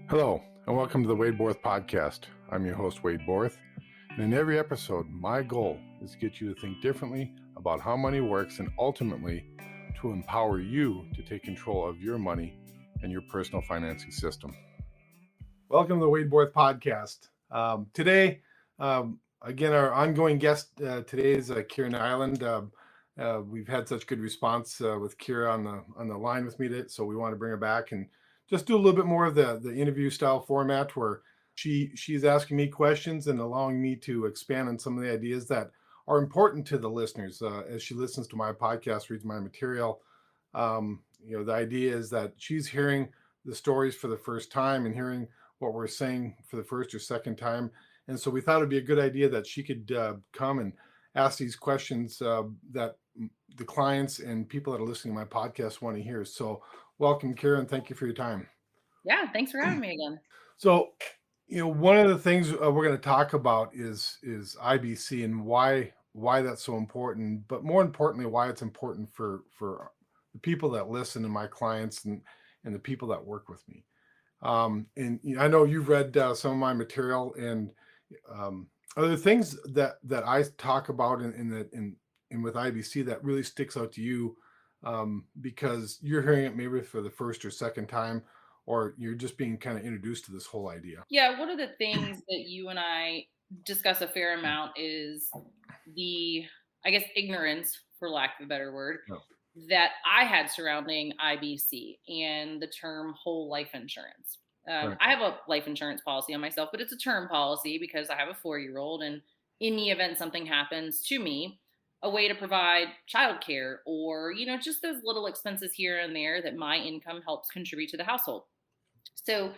Hello, and welcome to the Wade Borth Podcast. I'm your host, Wade Borth, and in every episode, my goal is to get you to think differently about how money works and ultimately to empower you to take control of your money and your personal financing system. Welcome to the Wade Borth Podcast. Today, again, our ongoing guest today is Kira Nyland. We've had such good response with Kira on the line with me today, so we want to bring her back and just do a little bit more of the interview style format where she's asking me questions and allowing me to expand on some of the ideas that are important to the listeners as she listens to my podcast, reads my material. The idea is that she's hearing the stories for the first time and hearing what we're saying for the first or second time. And so we thought it'd be a good idea that she could come and ask these questions that the clients and people that are listening to my podcast want to hear. So welcome, Kira, and thank you for your time. Yeah, thanks for having me again. So, one of the things we're going to talk about is IBC and why that's so important, but more importantly, why it's important for the people that listen and my clients and the people that work with me. And I know you've read some of my material, and are there things that I talk about in with IBC that really sticks out to you because you're hearing it maybe for the first or second time, or you're just being kind of introduced to this whole idea? Yeah, one of the things that you and I discuss a fair amount is the, I guess, ignorance, for lack of a better word, No. that I had surrounding IBC and the term whole life insurance. Right. I have a life insurance policy on myself, but it's a term policy because I have a 4-year-old, and in the event something happens to me, a way to provide childcare or, just those little expenses here and there that my income helps contribute to the household. So,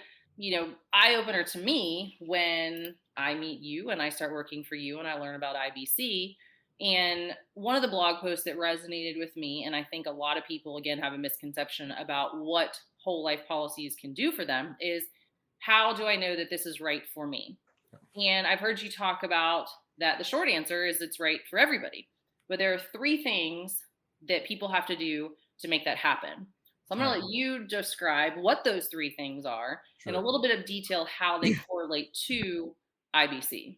eye opener to me when I meet you and I start working for you and I learn about IBC. And one of the blog posts that resonated with me, and I think a lot of people, again, have a misconception about what whole life policies can do for them, is how do I know that this is right for me? And I've heard you talk about that the short answer is it's right for everybody. But there are 3 things that people have to do to make that happen. So I'm going to let you describe what those 3 things are and a little bit of detail how they correlate to IBC.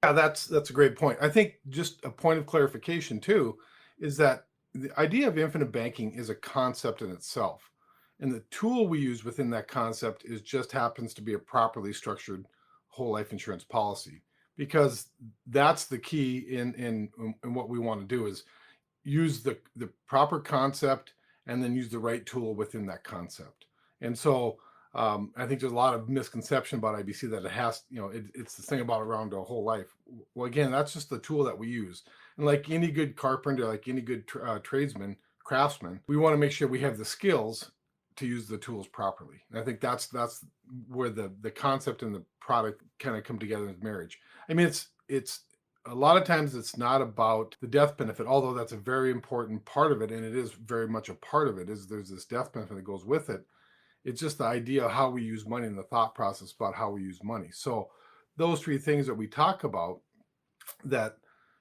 Yeah, that's a great point. I think just a point of clarification too is that the idea of infinite banking is a concept in itself. And the tool we use within that concept is just happens to be a properly structured whole life insurance policy, because that's the key in what we want to do is use the proper concept and then use the right tool within that concept. And so I think there's a lot of misconception about IBC that it has, it's the thing about around a whole life. Well, again, that's just the tool that we use. And like any good carpenter, like any good tradesman, craftsman, we want to make sure we have the skills to use the tools properly. And I think that's where the concept and the product kind of come together as marriage. I mean, it's a lot of times it's not about the death benefit, although that's a very important part of it, and it is very much a part of it, is there's this death benefit that goes with it. It's just the idea of how we use money and the thought process about how we use money. So those 3 things that we talk about, that,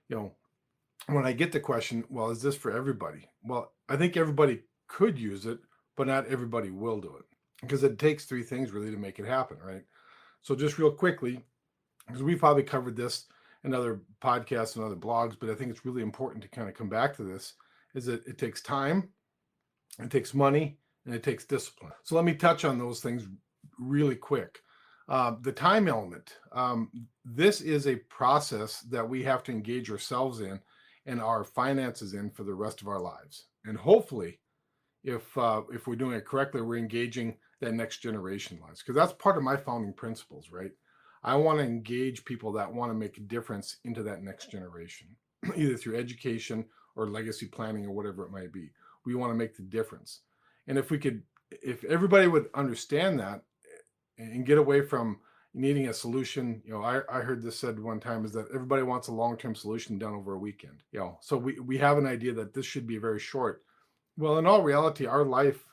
when I get the question, well, is this for everybody? Well, I think everybody could use it, but not everybody will do it, because it takes 3 things really to make it happen, right? So just real quickly, because we've probably covered this in other podcasts and other blogs, but I think it's really important to kind of come back to this, is that it takes time, it takes money, and it takes discipline. So let me touch on those things really quick. The time element. This is a process that we have to engage ourselves in and our finances in for the rest of our lives. And hopefully, if we're doing it correctly, we're engaging that next generation lives, because that's part of my founding principles, right? I want to engage people that want to make a difference into that next generation, either through education or legacy planning or whatever it might be. We want to make the difference. And if everybody would understand that and get away from needing a solution, I heard this said one time, is that everybody wants a long-term solution done over a weekend. So we have an idea that this should be very short. Well, in all reality, our life,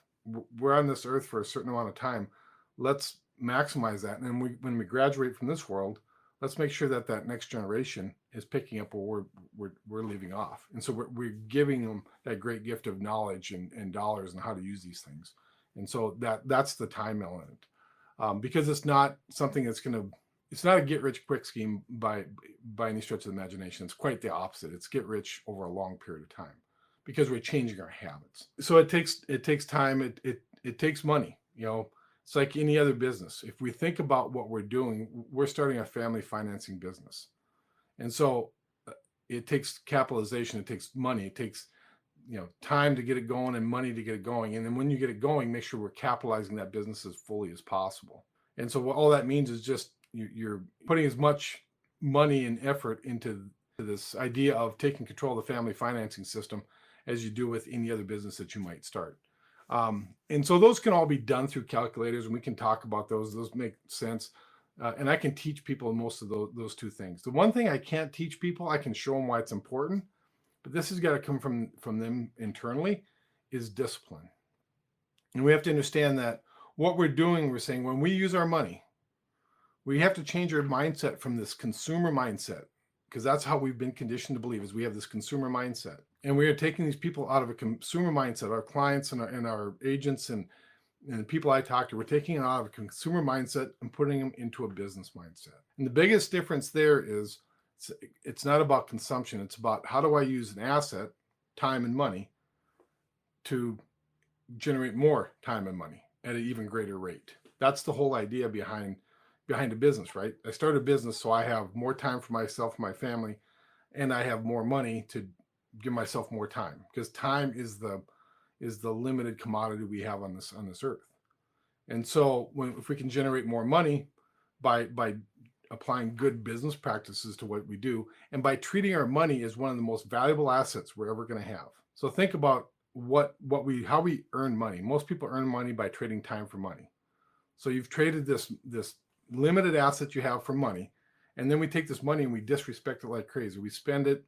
we're on this earth for a certain amount of time. Let's maximize that. And then when we graduate from this world, let's make sure that next generation is picking up where we're leaving off. And so we're giving them that great gift of knowledge and dollars and how to use these things. And so that's the time element. because it's not something that's going to, it's not a get rich quick scheme by any stretch of the imagination. It's quite the opposite. It's get rich over a long period of time because we're changing our habits. So it takes time. It takes money. It's like any other business. If we think about what we're doing, we're starting a family financing business, and so it takes capitalization. It takes money. It takes time to get it going and money to get it going. And then when you get it going, make sure we're capitalizing that business as fully as possible. And so what all that means is just you're putting as much money and effort into this idea of taking control of the family financing system as you do with any other business that you might start. And so those can all be done through calculators, and we can talk about those. Those make sense. And I can teach people most of those two things. The one thing I can't teach people, I can show them why it's important, but this has got to come from them internally, is discipline. And we have to understand that what we're doing, we're saying when we use our money, we have to change our mindset from this consumer mindset, because that's how we've been conditioned to believe, is we have this consumer mindset. And we are taking these people out of a consumer mindset, our clients and our agents and people I talk to, we're taking it out of a consumer mindset and putting them into a business mindset. And the biggest difference there is it's not about consumption. It's about how do I use an asset, time and money, to generate more time and money at an even greater rate. That's the whole idea behind a business, right? I started a business so I have more time for myself and my family, and I have more money to give myself more time, because time is the limited commodity we have on this earth. And so if we can generate more money by applying good business practices to what we do, and by treating our money as one of the most valuable assets we're ever going to have. So think about how we earn money. Most people earn money by trading time for money. So you've traded this limited asset you have for money, and then we take this money and we disrespect it like crazy. We spend it,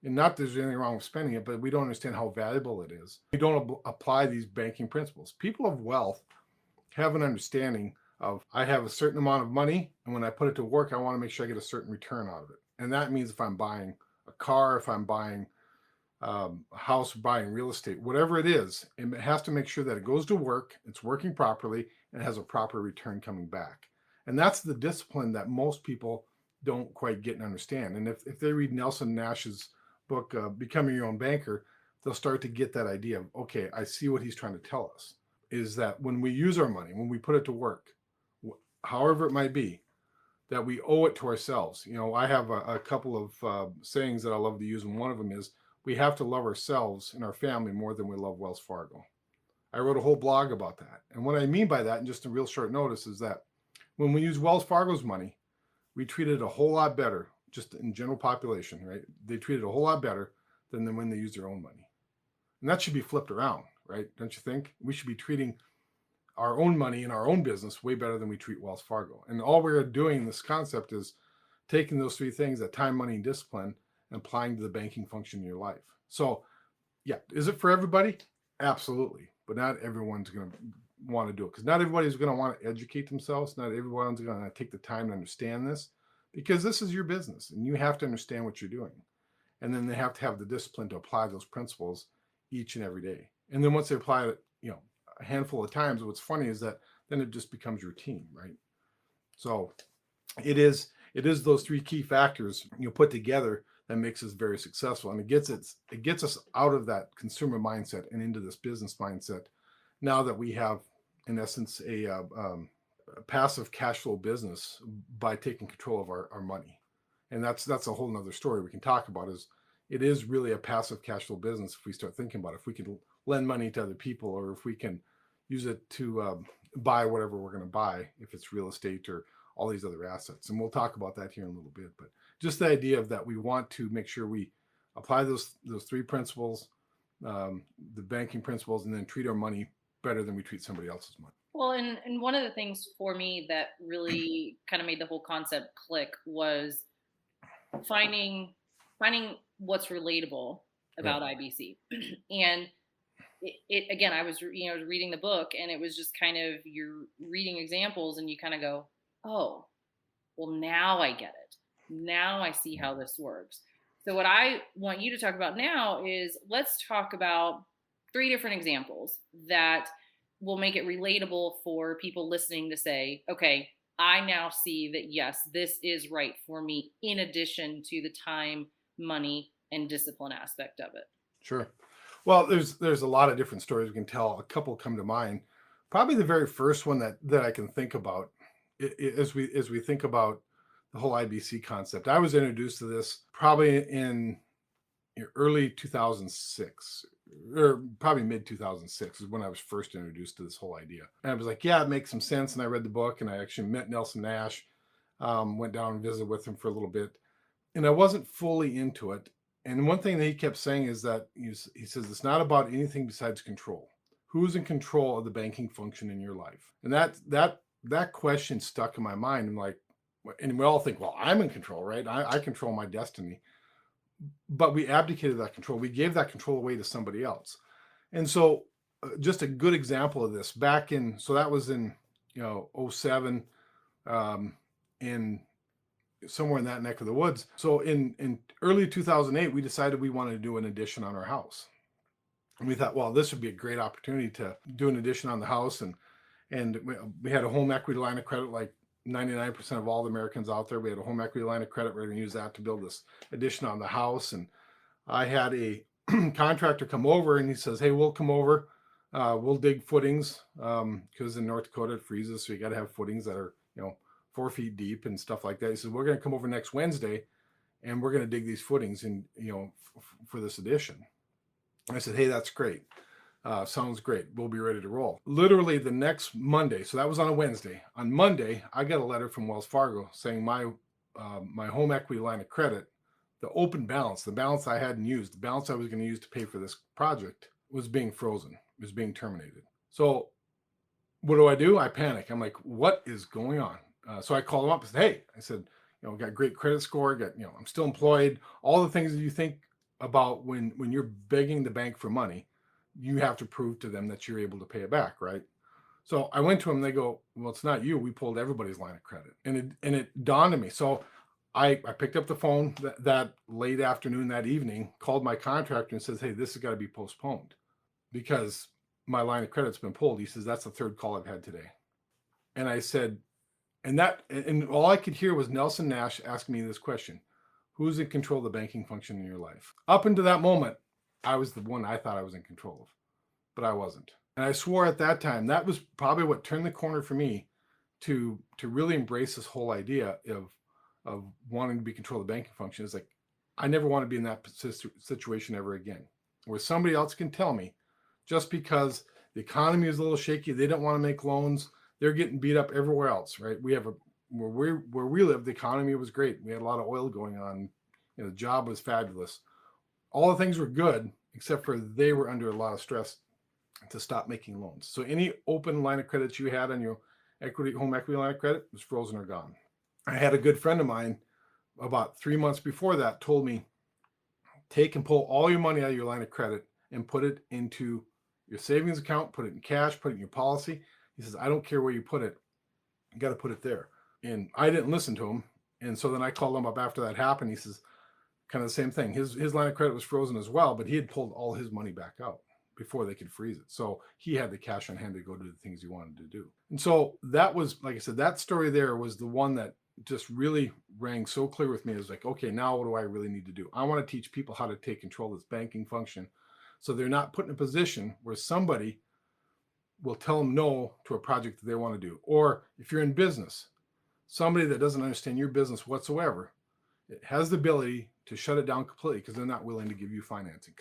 and not that there's anything wrong with spending it, but we don't understand how valuable it is. We don't apply these banking principles. People of wealth have an understanding of, I have a certain amount of money, and when I put it to work, I want to make sure I get a certain return out of it. And that means if I'm buying a car, if I'm buying a house, buying real estate, whatever it is, it has to make sure that it goes to work, it's working properly, and it has a proper return coming back. And that's the discipline that most people don't quite get and understand. And if they read Nelson Nash's book, Becoming Your Own Banker, they'll start to get that idea of, okay, I see what he's trying to tell us, is that when we use our money, when we put it to work, however it might be, that we owe it to ourselves. I have a couple of sayings that I love to use, and one of them is, we have to love ourselves and our family more than we love Wells Fargo. I wrote a whole blog about that. And what I mean by that, in just a real short notice, is that when we use Wells Fargo's money, we treat it a whole lot better, just in general population, right? They treat it a whole lot better than when they use their own money. And that should be flipped around, right? Don't you think? We should be treating our own money in our own business way better than we treat Wells Fargo. And all we're doing in this concept is taking those three things, that time, money, and discipline, and applying to the banking function in your life. So yeah, is it for everybody? Absolutely. But not everyone's going to want to do it, because not everybody's going to want to educate themselves. Not everyone's going to take the time to understand this, because this is your business and you have to understand what you're doing. And then they have to have the discipline to apply those principles each and every day. And then once they apply it, a handful of times, what's funny is that then it just becomes routine, right? So it is those three key factors put together that makes us very successful. And it gets us out of that consumer mindset and into this business mindset, now that we have, in essence, a passive cash flow business by taking control of our money. And that's a whole nother story we can talk about. It is really a passive cash flow business if we start thinking about it. If we can lend money to other people, or if we can use it to buy whatever we're going to buy, if it's real estate or all these other assets. And we'll talk about that here in a little bit. But just the idea of that, we want to make sure we apply those three principles, the banking principles, and then treat our money better than we treat somebody else's money. Well, and one of the things for me that really kind of made the whole concept click was finding what's relatable about IBC. And it again, I was reading the book, and it was just kind of, you're reading examples and you kind of go, oh, well, now I get it. Now I see how this works. So what I want you to talk about now is, let's talk about 3 different examples that will make it relatable for people listening to say, okay, I now see that yes, this is right for me, in addition to the time, money, and discipline aspect of it. Sure. Well, there's a lot of different stories we can tell. A couple come to mind. Probably the very first one that I can think about, as we think about the whole IBC concept. I was introduced to this probably in early 2006, or probably mid 2006 is when I was first introduced to this whole idea. And I was like, yeah, it makes some sense. And I read the book, and I actually met Nelson Nash, went down and visited with him for a little bit, and I wasn't fully into it. And one thing that he kept saying is that he says it's not about anything besides control. Who's in control of the banking function in your life? And that question stuck in my mind. I'm like, and we all think, well, I'm in control, right? I control my destiny. But we abdicated that control. We gave that control away to somebody else. And so, just a good example of this back in, so that was in, '07, in somewhere in that neck of the woods. So in early 2008, we decided we wanted to do an addition on our house. And we thought, well, this would be a great opportunity to do an addition on the house. And we had a home equity line of credit, like 99% of all the Americans out there. We had a home equity line of credit. We're going to use that to build this addition on the house. And I had a contractor come over, and he says, hey, we'll come over. We'll dig footings, because in North Dakota it freezes. So you got to have footings that are, 4 feet deep and stuff like that. He says, we're going to come over next Wednesday, and we're going to dig these footings and, for this addition. And I said, hey, that's great. Sounds great. We'll be ready to roll. Literally the next Monday. So that was on a Wednesday. On Monday, I got a letter from Wells Fargo saying my home equity line of credit, the open balance, the balance I hadn't used, the balance I was going to use to pay for this project, was being frozen, was being terminated. So what do? I panic. I'm like, what is going on? So I called him up and said, hey, I said, got great credit score, I'm still employed, all the things that you think about when you're begging the bank for money, you have to prove to them that you're able to pay it back, right? So I went to them, they go, well, it's not you. We pulled everybody's line of credit. And it dawned on me. So I picked up the phone that late afternoon, that evening, called my contractor and says, hey, this has got to be postponed because my line of credit's been pulled. He says, that's the third call I've had today. And I said, and all I could hear was Nelson Nash asking me this question: who's in control of the banking function in your life? Up until that moment, I was the one I thought I was in control of, but I wasn't. And I swore at that time, that was probably what turned the corner for me to really embrace this whole idea of wanting to be control of the banking function. Is like, I never want to be in that situation ever again, where somebody else can tell me, just because the economy is a little shaky, they don't want to make loans, they're getting beat up everywhere else, right? We have where we live, the economy was great. We had a lot of oil going on. The job was fabulous. All the things were good, except for they were under a lot of stress to stop making loans. So any open line of credit you had on your home equity line of credit was frozen or gone. I had a good friend of mine about 3 months before that told me, take and pull all your money out of your line of credit and put it into your savings account, put it in cash, put it in your policy. He says, I don't care where you put it. You got to put it there. And I didn't listen to him. And so then I called him up after that happened. He says, kind of the same thing. His line of credit was frozen as well, but he had pulled all his money back out before they could freeze it. So he had the cash on hand to go do the things he wanted to do. And so that was, like I said, that story there was the one that just really rang so clear with me. It was like, okay, now what do I really need to do? I want to teach people how to take control of this banking function, so they're not put in a position where somebody will tell them no to a project that they want to do. Or if you're in business, somebody that doesn't understand your business whatsoever, it has the ability to shut it down completely because they're not willing to give you financing.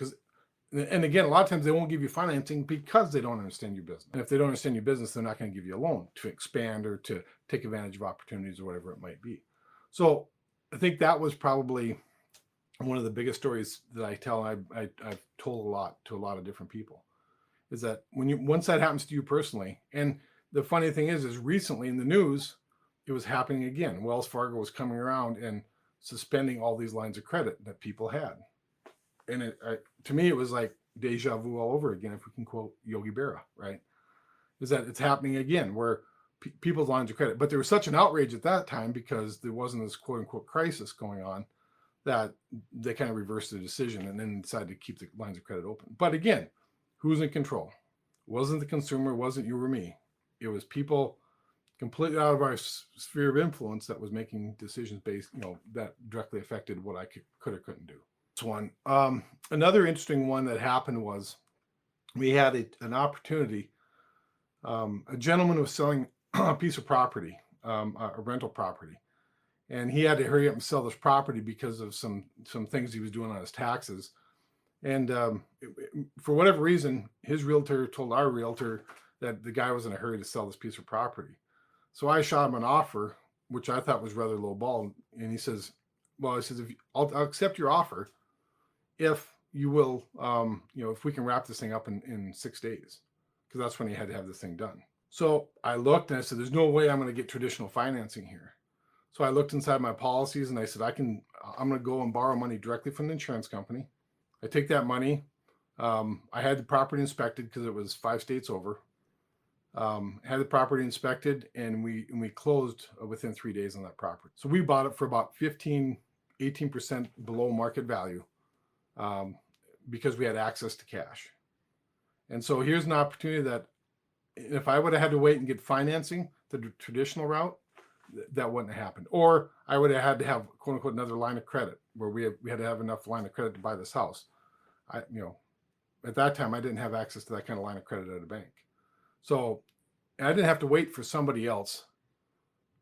And again, a lot of times they won't give you financing because they don't understand your business. And if they don't understand your business, they're not going to give you a loan to expand or to take advantage of opportunities or whatever it might be. So I think that was probably one of the biggest stories that I tell. I've told to a lot of different people, is that once that happens to you personally, and the funny thing is recently in the news, it was happening again. Wells Fargo was coming around and suspending all these lines of credit that people had. And to me, it was like deja vu all over again, if we can quote Yogi Berra, right? Is that it's happening again, where people's lines of credit. But there was such an outrage at that time because there wasn't this quote unquote crisis going on, that they kind of reversed the decision and then decided to keep the lines of credit open. But again, who's in control? wasn't the consumer, wasn't you or me. It was people completely out of our sphere of influence that was making decisions based, that directly affected what I could or couldn't do. This one, another interesting one that happened was we had an opportunity. A gentleman was selling a piece of property, a rental property, and he had to hurry up and sell this property because of some things he was doing on his taxes. And for whatever reason, his realtor told our realtor that the guy was in a hurry to sell this piece of property. So I shot him an offer, which I thought was rather low ball. And he says, well, he says, I'll accept your offer if you will, if we can wrap this thing up in 6 days, because that's when he had to have this thing done. So I looked and I said, there's no way I'm going to get traditional financing here. So I looked inside my policies and I said, I'm going to go and borrow money directly from the insurance company. I take that money. I had the property inspected because it was 5 states over. Had the property inspected, and we closed within 3 days on that property. So we bought it for about 18% below market value, because we had access to cash. And so here's an opportunity that if I would have had to wait and get financing the traditional route, that wouldn't have happened. Or I would have had to have, quote unquote, another line of credit where we had to have enough line of credit to buy this house. At that time, I didn't have access to that kind of line of credit at a bank. So I didn't have to wait for somebody else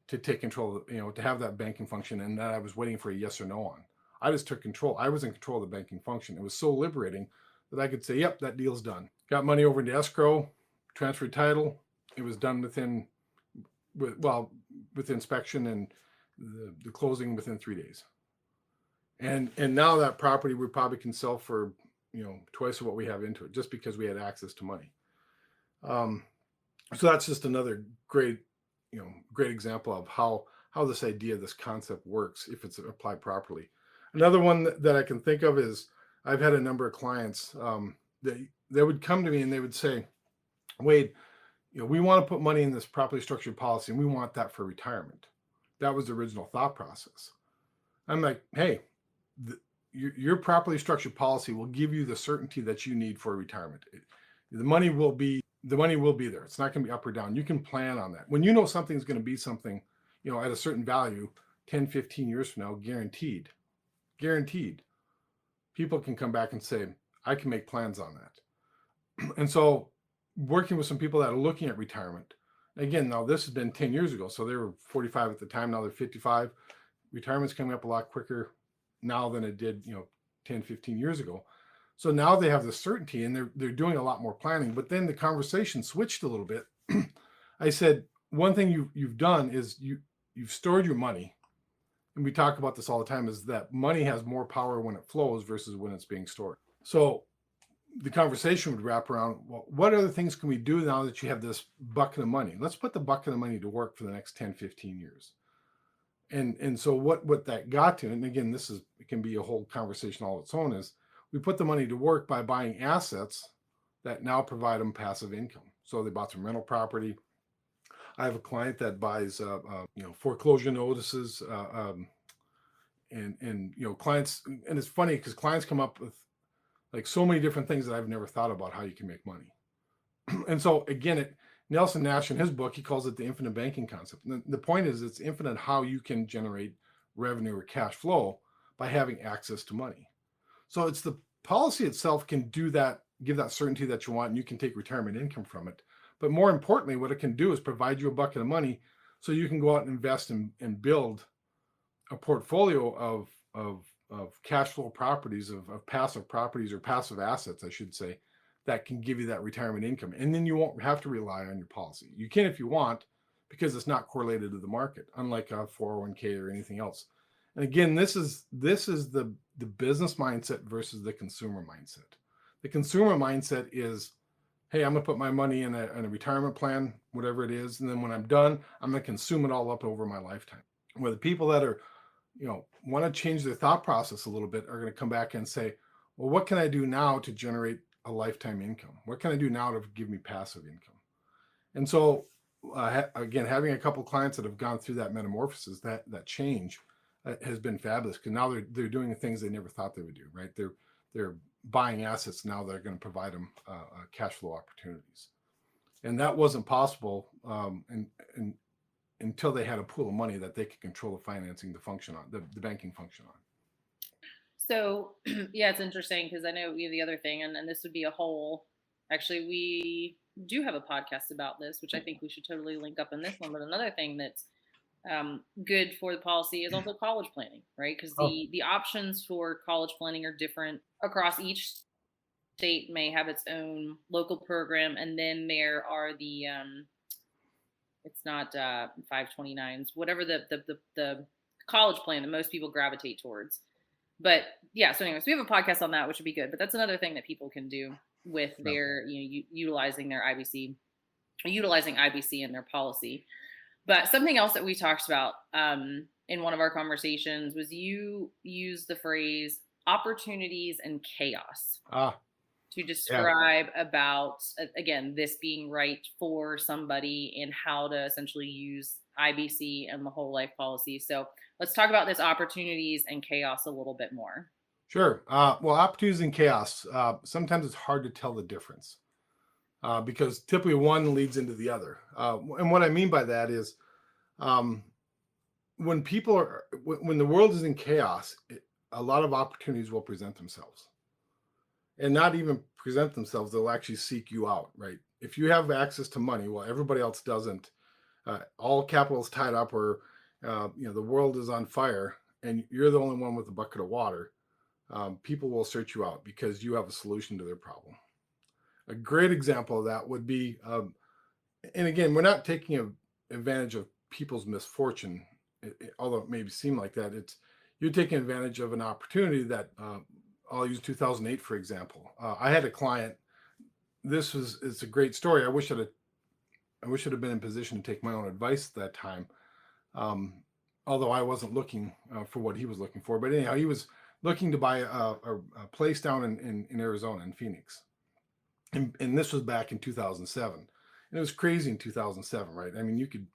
to take control, to have that banking function, and that I was waiting for a yes or no on. I just took control. I was in control of the banking function. It was so liberating that I could say, yep, that deal's done. Got money over into escrow, transferred title. It was done with inspection and the closing within 3 days. And now that property we probably can sell for, twice of what we have into it, just because we had access to money. So that's just another great example of how this idea, this concept works if it's applied properly. Another one that I can think of is I've had a number of clients that they would come to me and they would say, Wade, we want to put money in this properly structured policy and we want that for retirement. That was the original thought process. I'm like, hey, your properly structured policy will give you the certainty that you need for retirement. The money will be there. It's not going to be up or down. You can plan on that. When you know something's going to be something, at a certain value, 10, 15 years from now, guaranteed, people can come back and say, I can make plans on that. And so working with some people that are looking at retirement, again, now this has been 10 years ago. So they were 45 at the time. Now they're 55. Retirement's coming up a lot quicker now than it did, 10, 15 years ago. So now they have the certainty and they're doing a lot more planning. But then the conversation switched a little bit. I said, one thing you've done is you've stored your money. And we talk about this all the time, is that money has more power when it flows versus when it's being stored. So the conversation would wrap around, well, what other things can we do now that you have this bucket of money? Let's put the bucket of money to work for the next 10, 15 years. And so what that got to, and again, it can be a whole conversation all its own, is we put the money to work by buying assets that now provide them passive income. So they bought some rental property. I have a client that buys, foreclosure notices, and clients, and it's funny because clients come up with like so many different things that I've never thought about how you can make money. And so again, Nelson Nash in his book, he calls it the infinite banking concept. And the point is it's infinite how you can generate revenue or cash flow by having access to money. So it's the policy itself can do that, give that certainty that you want, and you can take retirement income from it. But more importantly, what it can do is provide you a bucket of money so you can go out and invest and build a portfolio of cash flow properties, of passive properties or passive assets, I should say, that can give you that retirement income. And then you won't have to rely on your policy. You can if you want, because it's not correlated to the market, unlike a 401k or anything else. And again, this is the business mindset versus the consumer mindset. The consumer mindset is, hey, I'm going to put my money in a retirement plan, whatever it is. And then when I'm done, I'm going to consume it all up over my lifetime. Where the people that are, want to change their thought process a little bit are going to come back and say, well, what can I do now to generate a lifetime income? What can I do now to give me passive income? And so, again, having a couple of clients that have gone through that metamorphosis, that change has been fabulous, because now they're doing the things they never thought they would do, right? They're buying assets now that are going to provide them cash flow opportunities. And that wasn't possible and until they had a pool of money that they could control the financing, the function on the banking function on. So yeah, it's interesting because I know the other thing, and this would be a whole. Actually, we do have a podcast about this, which I think we should totally link up in this one. But another thing that's good for the policy is also college planning, right? Because Oh, the options for college planning are different across each state. May have its own local program, and then there are the it's not 529s, whatever the college plan that most people gravitate towards. But yeah, so anyways, we have a podcast on that, which would be good. But that's another thing that people can do with yeah. their, utilizing their IBC, utilizing IBC in their policy. But something else that we talked about in one of our conversations was you use the phrase opportunities and chaos Ah, to yeah, describe about, again, this being right for somebody and how to essentially use IBC and the whole life policy. So let's talk about this opportunities and chaos a little bit more. sure. Well, opportunities and chaos. Sometimes it's hard to tell the difference because typically one leads into the other. And what I mean by that is um, when the world is in chaos, a lot of opportunities will present themselves, and not even present themselves. They'll actually seek you out, right? If you have access to money, well, everybody else doesn't. All capital is tied up, or the world is on fire, and you're the only one with a bucket of water. People will search you out because you have a solution to their problem. A great example of that would be, and again, we're not taking advantage of people's misfortune, although it may seem like that. You're taking advantage of an opportunity that I'll use 2008 for example. I had a client. It's a great story. I wish I'd have been in position to take my own advice at that time. Um, Although I wasn't looking for what he was looking for, but anyhow, he was looking to buy a place down in Arizona, in Phoenix, and this was back in 2007. And it was crazy in 2007, right? I mean,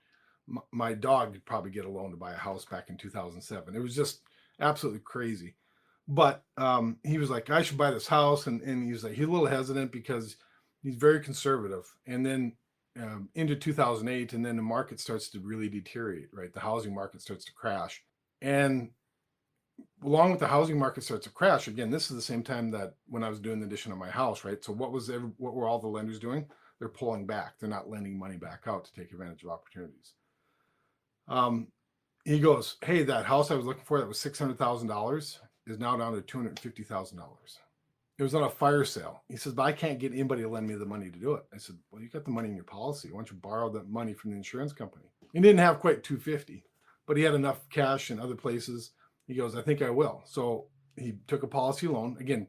my dog could probably get a loan to buy a house back in 2007. It was just absolutely crazy. But he was like, I should buy this house, and he's like, he's a little hesitant because he's very conservative. And then into 2008, and then the market starts to really deteriorate, right? The housing market starts to crash, and along with the housing market starts to crash again. This is the same time that when I was doing the addition of my house, right? So what were all the lenders doing? They're pulling back. They're not lending money back out to take advantage of opportunities. Um, he goes, hey, that house I was looking for that was $600,000 is now down to $250,000. It was on a fire sale. He says, but I can't get anybody to lend me the money to do it. I said, well, you got the money in your policy. Why don't you borrow that money from the insurance company? He didn't have quite 250, but he had enough cash in other places. He goes, I think I will. So he took a policy loan. Again,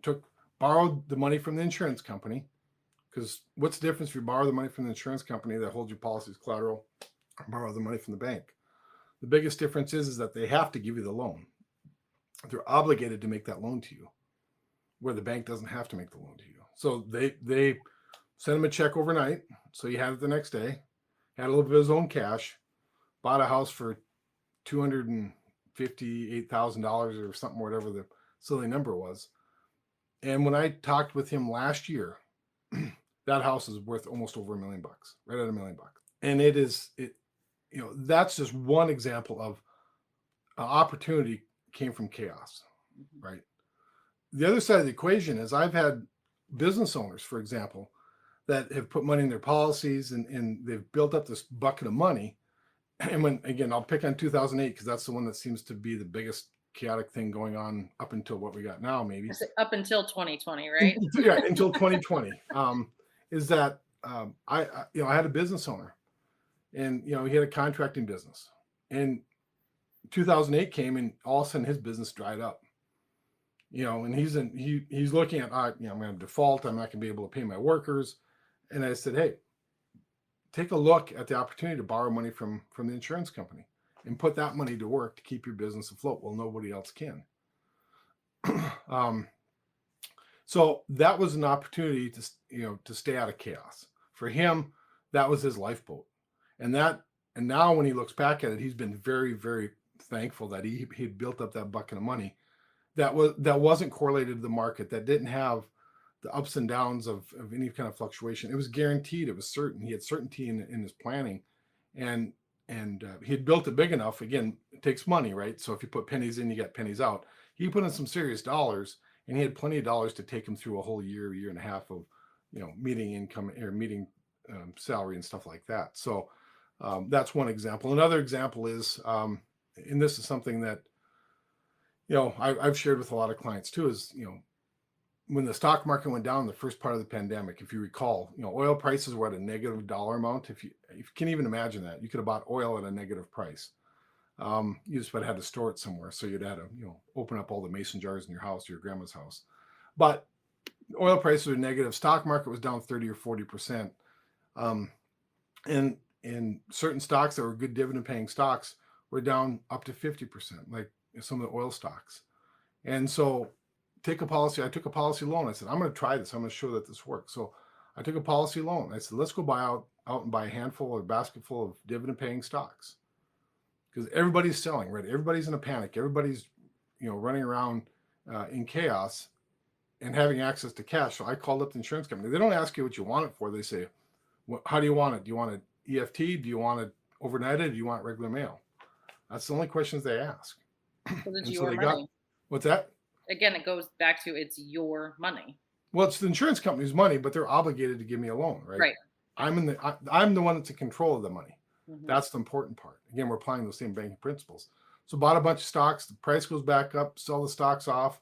borrowed the money from the insurance company. Because what's the difference if you borrow the money from the insurance company that holds your policy as collateral, or borrow the money from the bank? The biggest difference is that they have to give you the loan. They're obligated to make that loan to you, where the bank doesn't have to make the loan to you. So they sent him a check overnight. So he had it the next day, had a little bit of his own cash, bought a house for $258,000 or something, whatever the silly number was. And when I talked with him last year, that house is worth almost over $1 million, right at $1 million. And that's just one example of opportunity came from chaos, right? The other side of the equation is I've had business owners, for example, that have put money in their policies and they've built up this bucket of money. And again, I'll pick on 2008 because that's the one that seems to be the biggest chaotic thing going on up until what we got now, maybe. Up until 2020, right? Yeah, until 2020. Is that I had a business owner, and he had a contracting business, and 2008 came, and all of a sudden his business dried up. And he's looking at, I'm going to default. I'm not going to be able to pay my workers. And I said, hey, take a look at the opportunity to borrow money from the insurance company and put that money to work to keep your business afloat. Well, nobody else can. So that was an opportunity to stay out of chaos. For him, that was his lifeboat. And now when he looks back at it, he's been very, very thankful that he'd built up that bucket of money that wasn't correlated to the market, that didn't have the ups and downs of any kind of fluctuation. It was guaranteed. It was certain. He had certainty in his planning, and he had built it big enough. Again, it takes money, right? So if you put pennies in, you get pennies out. He put in some serious dollars, and he had plenty of dollars to take him through a whole year and a half of, meeting income or meeting salary and stuff like that. So that's one example. Another example is, and this is something that I've shared with a lot of clients too, is when the stock market went down in the first part of the pandemic, if you recall, oil prices were at a negative dollar amount. If you can even imagine that, you could have bought oil at a negative price. You just would have had to store it somewhere. So you'd had to, open up all the mason jars in your house or your grandma's house. But oil prices were negative. Stock market was down 30 or 40%. And certain stocks that were good dividend paying stocks were down up to 50%, like some of the oil stocks. And so I took a policy loan. I said, I'm going to try this. I'm going to show that this works. So I took a policy loan. I said, let's go out and buy a handful or a basket full of dividend paying stocks, because everybody's selling, right? Everybody's in a panic. Everybody's, running around in chaos and having access to cash. So I called up the insurance company. They don't ask you what you want it for. They say, how do you want it? Do you want it EFT? Do you want it overnighted? Do you want regular mail? That's the only questions they ask. Because it's And so your they money. what's that? Again, it goes back to it's your money. Well, it's the insurance company's money, but they're obligated to give me a loan, right? Right. I'm the one that's in control of the money. Mm-hmm. That's the important part. Again, we're applying those same banking principles. So bought a bunch of stocks, the price goes back up, sell the stocks off,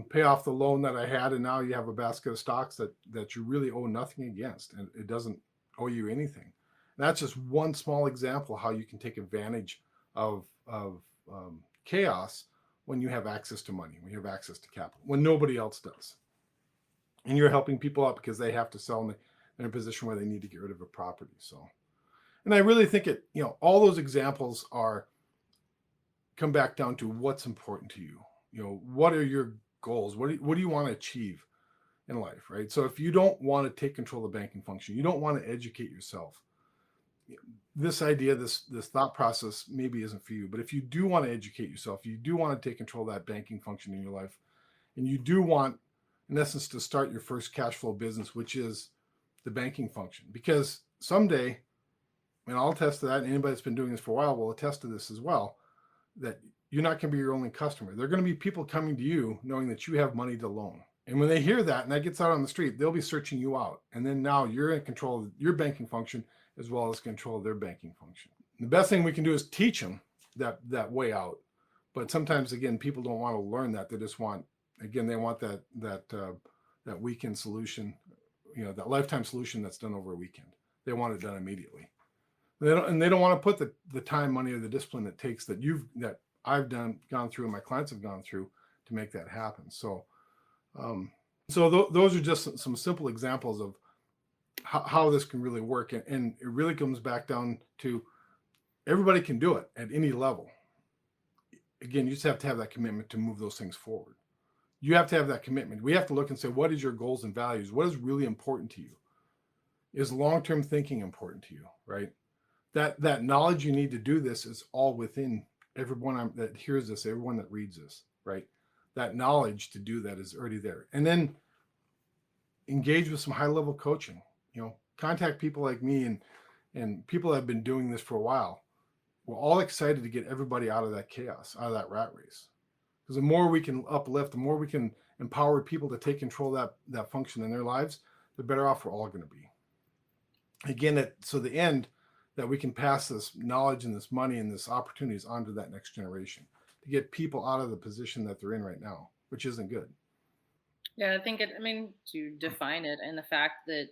pay off the loan that I had, and now you have a basket of stocks that you really owe nothing against, and it doesn't owe you anything. And that's just one small example of how you can take advantage of chaos when you have access to money, when you have access to capital, when nobody else does. And you're helping people out because they have to sell and they're in a position where they need to get rid of a property. So, and I really think all those examples come back down to what's important to you. What are your goals? What do you want to achieve in life, right? So if you don't want to take control of the banking function, you don't want to educate yourself, this idea, this thought process maybe isn't for you. But if you do want to educate yourself, you do want to take control of that banking function in your life, and you do want, in essence, to start your first cash flow business, which is the banking function. Because someday, and I'll attest to that, and anybody that's been doing this for a while will attest to this as well, that you're not going to be your only customer. There are going to be people coming to you knowing that you have money to loan. And when they hear that and that gets out on the street, they'll be searching you out. And then now you're in control of your banking function as well as control of their banking function. And the best thing we can do is teach them that way out. But sometimes, again, people don't want to learn that. They just want, again, they want that weekend solution, that lifetime solution that's done over a weekend. They want it done immediately. They don't want to put the time, money, or the discipline it takes that I've gone through and my clients have gone through to make that happen. So, those are just some simple examples of how this can really work. And it really comes back down to everybody can do it at any level. Again, you just have to have that commitment to move those things forward. You have to have that commitment. We have to look and say, what is your goals and values? What is really important to you? Is long-term thinking important to you, right? That knowledge you need to do this is all within everyone that hears this, everyone that reads this, right? That knowledge to do that is already there. And then engage with some high-level coaching. Contact people like me and people that have been doing this for a while. We're all excited to get everybody out of that chaos, out of that rat race. Because the more we can uplift, the more we can empower people to take control of that function in their lives, the better off we're all going to be. Again, so the end, that we can pass this knowledge and this money and this opportunities on to that next generation to get people out of the position that they're in right now, which isn't good. Yeah, I think to define it, and the fact that,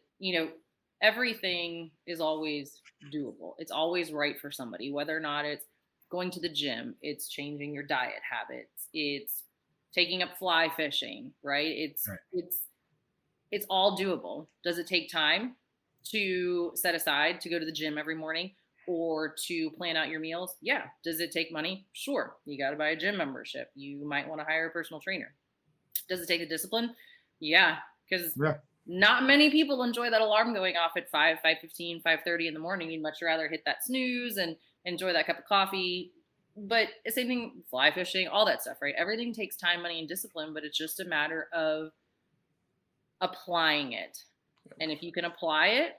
everything is always doable. It's always right for somebody, whether or not it's going to the gym, it's changing your diet habits, it's taking up fly fishing, right? It's all doable. Does it take time to set aside to go to the gym every morning or to plan out your meals? Yeah. Does it take money? Sure. You got to buy a gym membership. You might want to hire a personal trainer. Does it take a discipline? Yeah. Because not many people enjoy that alarm going off at 5, 5:15, 5:30 in the morning. You'd much rather hit that snooze and enjoy that cup of coffee. But same thing, fly fishing, all that stuff, right? Everything takes time, money, and discipline, but it's just a matter of applying it. And if you can apply it,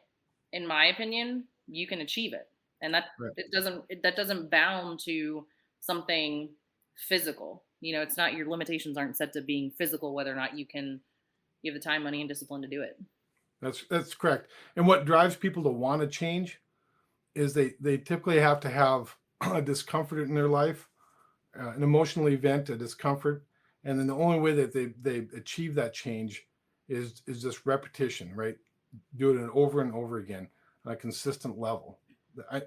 in my opinion, you can achieve it. And Right. that doesn't bound to something physical. It's not, your limitations aren't set to being physical, whether or not you have the time, money, and discipline to do it. That's correct. And what drives people to want to change is they typically have to have a discomfort in their life, an emotional event, a discomfort, and then the only way that they achieve that change is just repetition, right? Do it over and over again on a consistent level. I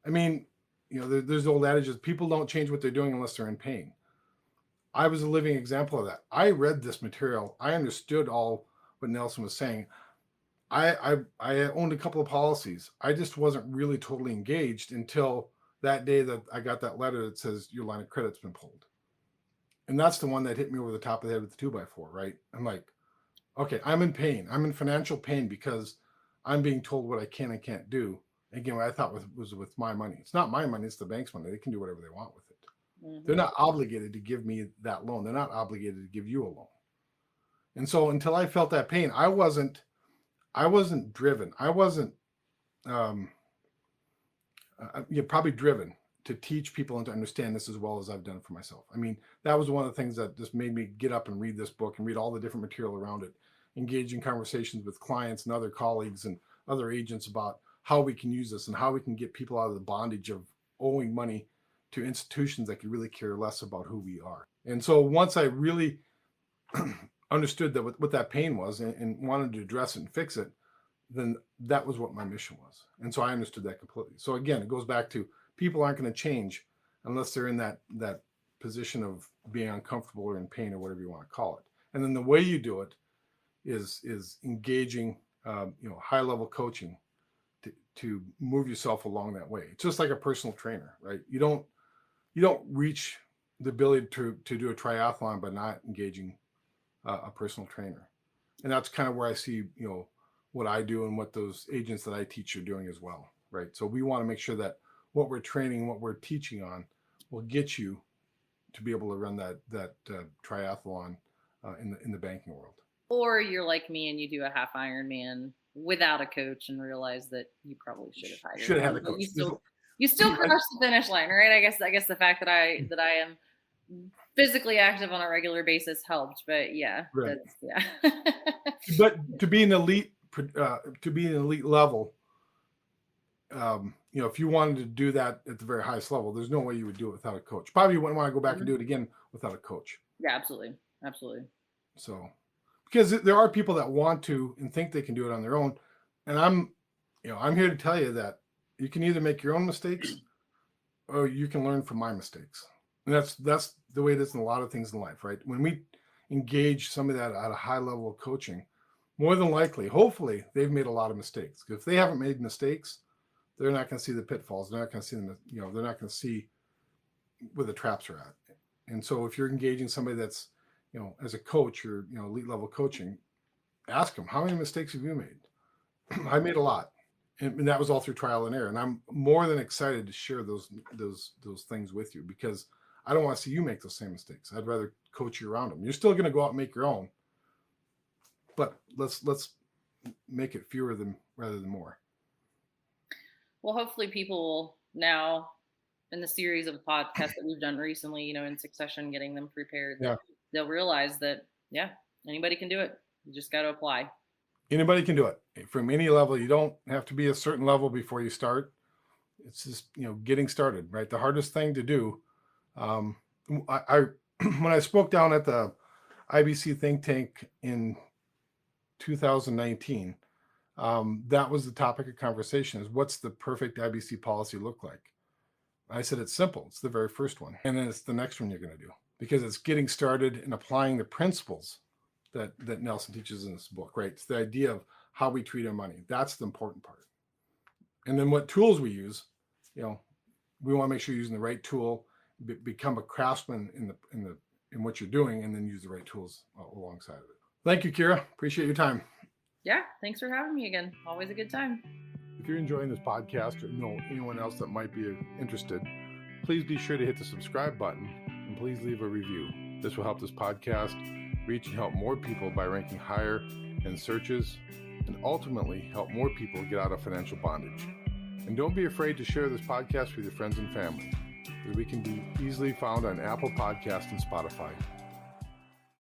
mean, there's the old adage: people don't change what they're doing unless they're in pain. I was a living example of that. I read this material. I understood all what Nelson was saying. I owned a couple of policies. I just wasn't really totally engaged until that day that I got that letter that says your line of credit's been pulled. And that's the one that hit me over the top of the head with the 2x4, right? I'm like, okay, I'm in pain. I'm in financial pain because I'm being told what I can and can't do. Again, what I thought was with my money. It's not my money, it's the bank's money. They can do whatever they want with it. Mm-hmm. They're not obligated to give me that loan. They're not obligated to give you a loan. And so until I felt that pain, I wasn't driven. I wasn't probably driven to teach people and to understand this as well as I've done for myself. I mean, that was one of the things that just made me get up and read this book and read all the different material around it, engage in conversations with clients and other colleagues and other agents about how we can use this and how we can get people out of the bondage of owing money to institutions that could really care less about who we are. And so once I really understood that what that pain was and wanted to address it and fix it, then that was what my mission was. And so I understood that completely. So again, it goes back to people aren't going to change unless they're in that position of being uncomfortable or in pain or whatever you want to call it. And then the way you do it is engaging, high level coaching to move yourself along that way. It's just like a personal trainer, right? You don't reach the ability to do a triathlon by not engaging a personal trainer. And that's kind of where I see, what I do and what those agents that I teach are doing as well, right? So we want to make sure that what we're training, what we're teaching on will get you to be able to run that triathlon in the banking world. Or you're like me and you do a half Ironman without a coach and realize that you probably should have hired. Should have had a coach. You still cross the finish line, right? I guess the fact that I am physically active on a regular basis helped, but yeah, right. Yeah. But to be an elite level, if you wanted to do that at the very highest level, there's no way you would do it without a coach. Probably you wouldn't want to go back and do it again without a coach. Yeah, absolutely. So, because there are people that want to and think they can do it on their own, and I'm here to tell you that you can either make your own mistakes or you can learn from my mistakes. And that's the way it is in a lot of things in life, right? When we engage somebody that at a high level of coaching, more than likely, hopefully, they've made a lot of mistakes. If they haven't made mistakes, they're not going to see the pitfalls. They're not going to see them. They're not going to see where the traps are at. And so, if you're engaging somebody that's, as a coach or elite level coaching, ask them, how many mistakes have you made? I made a lot, and that was all through trial and error. And I'm more than excited to share those things with you because I don't want to see you make those same mistakes. I'd rather coach you around them. You're still going to go out and make your own, but let's make it fewer than rather than more. Well, hopefully people will now, in the series of podcasts that we've done recently, in succession, getting them prepared, they'll realize that, anybody can do it. You just got to apply. Anybody can do it from any level. You don't have to be a certain level before you start. It's just, getting started, right? The hardest thing to do. When I spoke down at the IBC think tank in 2019, that was the topic of conversation is what's the perfect IBC policy look like? I said, it's simple. It's the very first one. And then it's the next one you're going to do because it's getting started and applying the principles that Nelson teaches in this book, right? It's the idea of how we treat our money. That's the important part. And then what tools we use, we want to make sure you're using the right tool, become a craftsman in what you're doing, and then use the right tools alongside of it. Thank you, Kira. Appreciate your time. Yeah, thanks for having me again. Always a good time. If you're enjoying this podcast or know anyone else that might be interested, please be sure to hit the subscribe button and please leave a review. This will help this podcast reach and help more people by ranking higher and searches, and ultimately help more people get out of financial bondage. And don't be afraid to share this podcast with your friends and family, as we can be easily found on Apple Podcasts and Spotify.